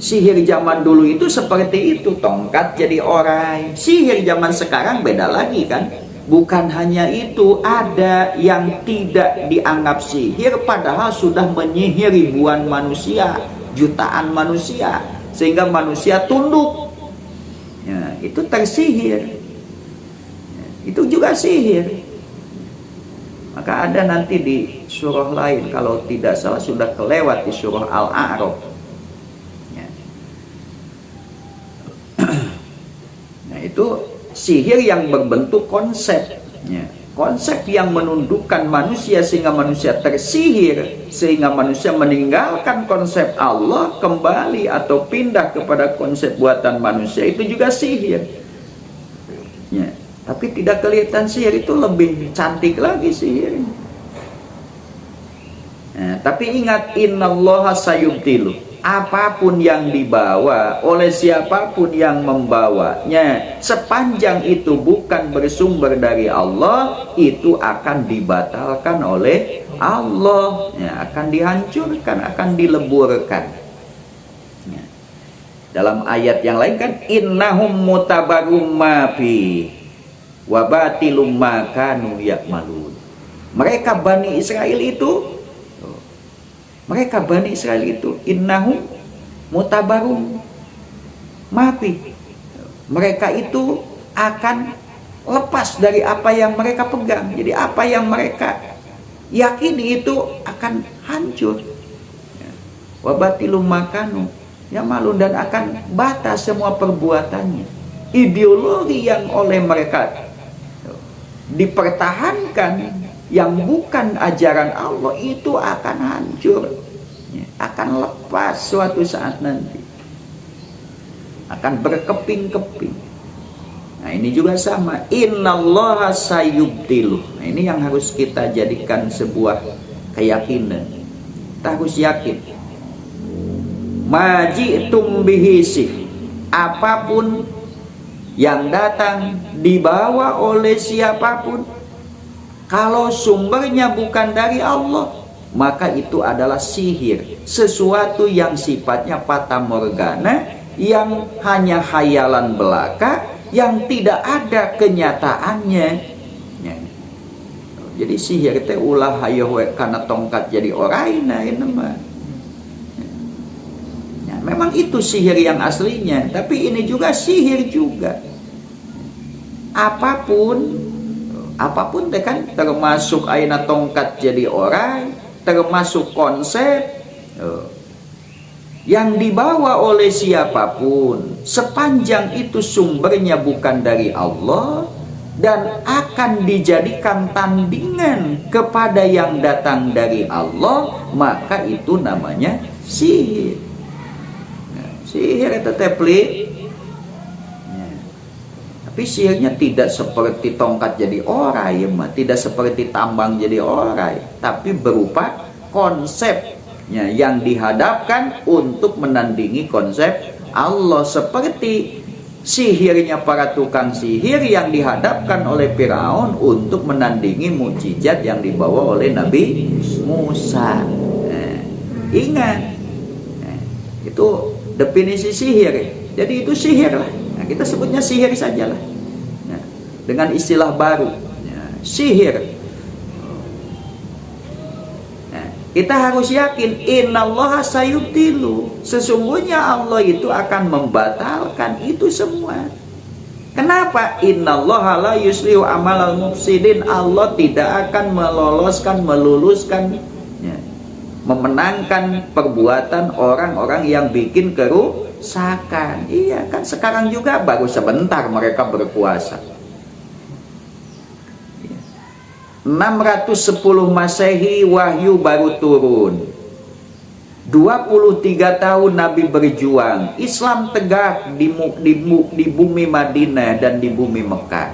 Sihir zaman dulu itu seperti itu, tongkat jadi orai. Sihir zaman sekarang beda lagi kan. Bukan hanya itu, ada yang tidak dianggap sihir padahal sudah menyihir ribuan manusia, jutaan manusia, sehingga manusia tunduk. Ya, itu tersihir. Ya, itu juga sihir. Maka ada nanti di surah lain, kalau tidak salah sudah kelewat di surah Al-A'raf. Itu sihir yang berbentuk konsep, konsep yang menundukkan manusia sehingga manusia tersihir, sehingga manusia meninggalkan konsep Allah kembali atau pindah kepada konsep buatan manusia. Itu juga sihir. Tapi tidak kelihatan sihir, itu lebih cantik lagi sihir. Tapi ingat, innallaha sayubtilu. Apapun yang dibawa oleh siapapun yang membawanya, sepanjang itu bukan bersumber dari Allah, itu akan dibatalkan oleh Allah, akan dihancurkan, akan dileburkan. Dalam ayat yang lain kan, innahum mutabarum ma fi wa batilum ma kanu ya'malun. Mereka Bani Israel itu, innahum mutabarum mafi. Mereka itu akan lepas dari apa yang mereka pegang. Jadi apa yang mereka yakini itu akan hancur. Wabatilum makanu ya malun, dan akan batas semua perbuatannya. Ideologi yang oleh mereka dipertahankan, yang bukan ajaran Allah, itu akan hancur, akan lepas suatu saat nanti, akan berkeping-keping. Nah, ini juga sama, innallaha sayubtilu. Nah, ini yang harus kita jadikan sebuah keyakinan. Kita harus yakin maji'tum bihi apapun yang datang dibawa oleh siapapun, kalau sumbernya bukan dari Allah, maka itu adalah sihir, sesuatu yang sifatnya fata morgana, yang hanya khayalan belaka, yang tidak ada kenyataannya. Ya. Jadi sihir teh ulah hayo karena tongkat jadi oraina ini mah. Ya, memang itu sihir yang aslinya, tapi ini juga sihir juga. Apapun teh kan termasuk aina tongkat jadi orai, termasuk konsep yang dibawa oleh siapapun, sepanjang itu sumbernya bukan dari Allah dan akan dijadikan tandingan kepada yang datang dari Allah, maka itu namanya sihir. Sihir itu tepli. Tapi sihirnya tidak seperti tongkat jadi orai, tidak seperti tambang jadi orai, tapi berupa konsepnya yang dihadapkan untuk menandingi konsep Allah, seperti sihirnya para tukang sihir yang dihadapkan oleh Firaun untuk menandingi mukjizat yang dibawa oleh Nabi Musa. Ingat, itu definisi sihir. Jadi itu sihir lah. Nah, kita sebutnya sihir sajalah. Nah, dengan istilah baru, sihir. Nah, kita harus yakin innallaha sayubtilu, sesungguhnya Allah itu akan membatalkan itu semua. Kenapa? Innallaha la yuslihu amalal mufsidin, Allah tidak akan meloloskan, meluluskan, memenangkan perbuatan orang-orang yang bikin kerusakan. Iya kan, sekarang juga baru sebentar mereka berkuasa. 610 Masehi wahyu baru turun. 23 tahun Nabi berjuang, Islam tegak di bumi Madinah dan di bumi Mekah.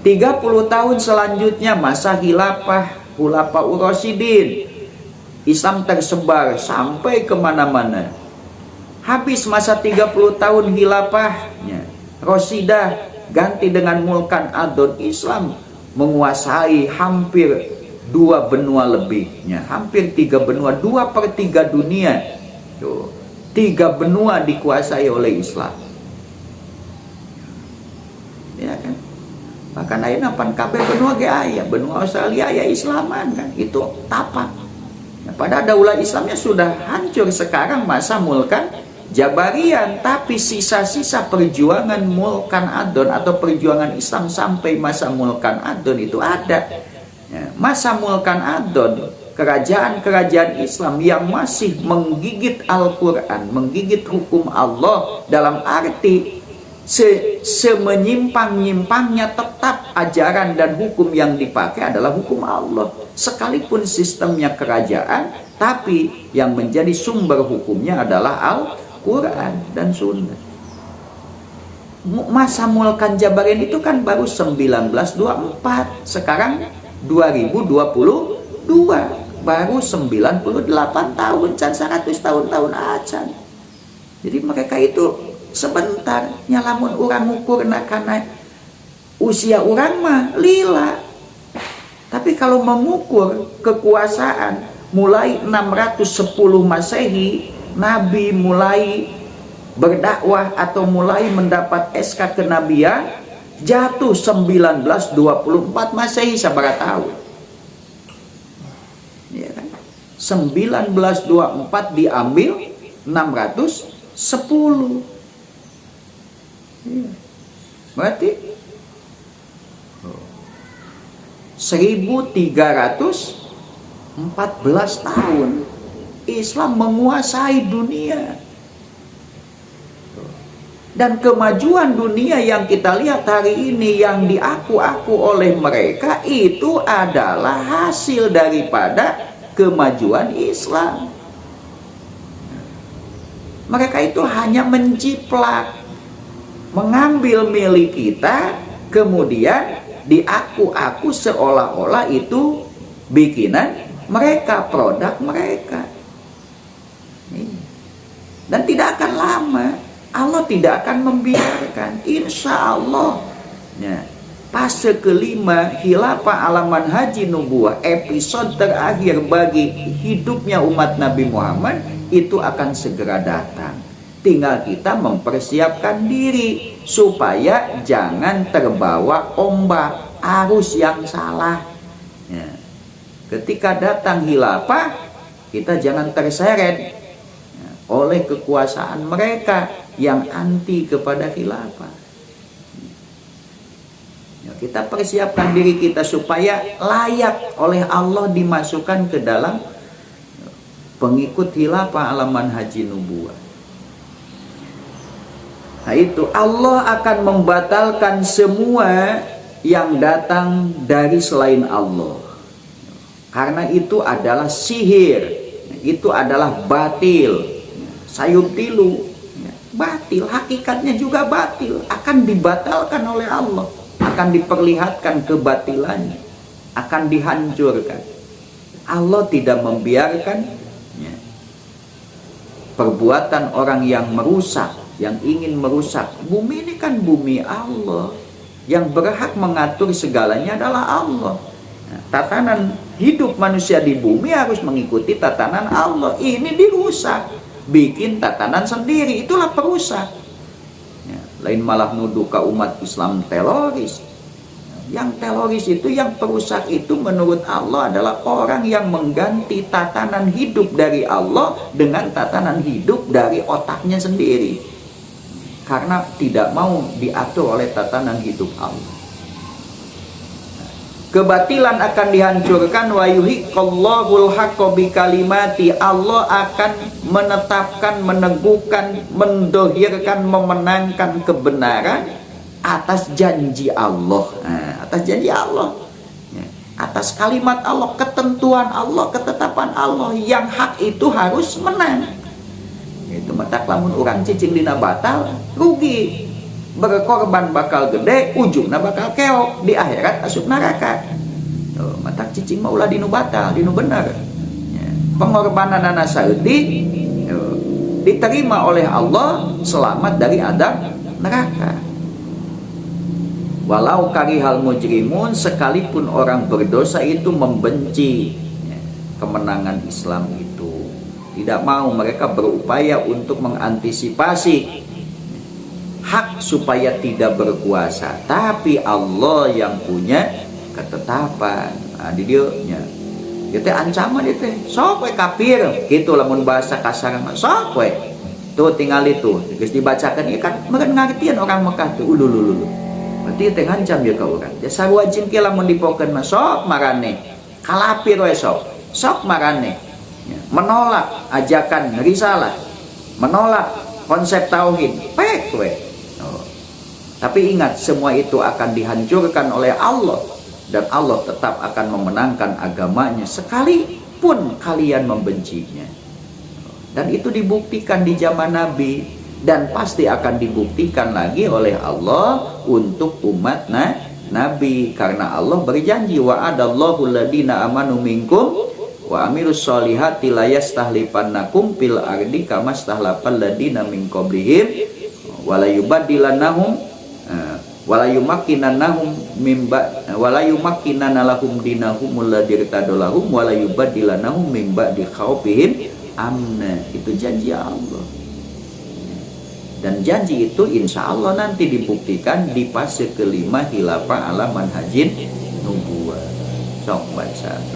30 tahun selanjutnya masa khilafah Ur-Rasyidin, Islam tersebar sampai kemana-mana. Habis masa 30 tahun khilafahnya Rasidah ganti dengan Mulkan Adon, Islam menguasai hampir 2 benua lebihnya, hampir 3 benua, 2/3 dunia. 3 benua dikuasai oleh Islam. Ya kan? Bahkan ayeuna pan kabeh benua ge aya, benua Australia aya Islaman kan, itu tapak. Nah, pada daulah Islamnya sudah hancur sekarang masa Mulkan Jabarian, tapi sisa-sisa perjuangan Mulkan Adon atau perjuangan Islam sampai masa Mulkan Adon itu ada. Ya, masa Mulkan Adon, kerajaan-kerajaan Islam yang masih menggigit Al-Quran, menggigit hukum Allah, dalam arti semenyimpang-nyimpangnya tetap ajaran dan hukum yang dipakai adalah hukum Allah. Sekalipun sistemnya kerajaan, tapi yang menjadi sumber hukumnya adalah Al-Quran dan Sunnah. Masa Mulkan Jabarian itu kan baru 1924, sekarang 2022, baru 98 tahun, 100 tahun acan. Jadi mereka itu sebentar nyalamun urang ukur karena usia urang mah lila. Tapi kalau mengukur kekuasaan, mulai 610 Masehi Nabi mulai berdakwah atau mulai mendapat SK kenabian, jatuh 1924 Masehi, sabaraha tahun. Ya kan? 1924 diambil 610. Ya. Berarti 1314 tahun Islam menguasai dunia. Dan kemajuan dunia yang kita lihat hari ini, yang diaku-aku oleh mereka, itu adalah hasil daripada kemajuan Islam. Mereka itu hanya menjiplak, mengambil milik kita, kemudian diaku-aku seolah-olah itu bikinan mereka, produk mereka. Dan tidak akan lama. Allah tidak akan membiarkan. Insya Allah. Ya. Fase kelima khilafah ala manhaji nubuwah, episode terakhir bagi hidupnya umat Nabi Muhammad itu akan segera datang. Tinggal kita mempersiapkan diri supaya jangan terbawa ombak arus yang salah. Ya. Ketika datang khilafah, kita jangan terseret oleh kekuasaan mereka yang anti kepada khilafah. Kita persiapkan diri kita supaya layak oleh Allah dimasukkan ke dalam pengikut khilafah ala manhaji nubuwah. Nah itu Allah akan membatalkan semua yang datang dari selain Allah. Karena itu adalah sihir, itu adalah batil, sayubtilu, batil, hakikatnya juga batil, akan dibatalkan oleh Allah. Akan diperlihatkan kebatilannya, akan dihancurkan. Allah tidak membiarkan perbuatan orang yang merusak, yang ingin merusak. Bumi ini kan bumi Allah, yang berhak mengatur segalanya adalah Allah. Tatanan hidup manusia di bumi harus mengikuti tatanan Allah. Ini dirusak, bikin tatanan sendiri, itulah perusak. Lain malah nuduh ke umat Islam teroris. Yang teroris itu, yang perusak itu menurut Allah adalah orang yang mengganti tatanan hidup dari Allah dengan tatanan hidup dari otaknya sendiri, karena tidak mau diatur oleh tatanan hidup Allah. Kebatilan akan dihancurkan, wa yuhiqqallahul haqqo bikalimati. Allah akan menetapkan, meneguhkan, mendohirkan, memenangkan kebenaran atas janji Allah. Atas janji Allah, atas kalimat Allah, ketentuan Allah, ketetapan Allah, yang hak itu harus menang. Itu matak lamun urang cicing dina batal, rugi. Berkorban bakal gede, ujungnya bakal keok, di akhirat asup neraka. Matak cicing mah ulah dinu batal, dinu bener. Pengorbanan anak saeutik diterima oleh Allah, selamat dari adab neraka. Walau karihal mujrimun, sekalipun orang berdosa itu membenci kemenangan Islam itu, tidak mau, mereka berupaya untuk mengantisipasi hak supaya tidak berkuasa, tapi Allah yang punya ketetapan. Di dia nya itu ancaman itu, sok we kafir gitu lamun bahasa kasar mah, sok we tuh tinggal itu geus dibacakan ieu kan meureun ngartieun orang Mekah tuh ulululu berarti teh ngancam ya ka urang ya sarwajin ke lamun dipokeun mah sok marane kalapir we sok marane menolak ajakan risalah, menolak konsep tauhid pek we. Tapi ingat, semua itu akan dihancurkan oleh Allah, dan Allah tetap akan memenangkan agamanya sekalipun kalian membencinya. Dan itu dibuktikan di zaman Nabi, dan pasti akan dibuktikan lagi oleh Allah untuk umat Nabi, karena Allah berjanji, wa'adallahu alladina amanu minkum wa amilus solihati layastahlifannakum fil ardi kama stahlafal ladina min qablihim wala yubaddilannahum wala yumakkinannahum mimba wala yumakkinanna lahum dinahum alladzi irtadalahum wala yubaddilannahum min ba'di khaufihim amna. Itu janji Allah, dan janji itu insya Allah nanti dibuktikan di fase kelima khilafah ala manhajin nubuwah. Sok baca.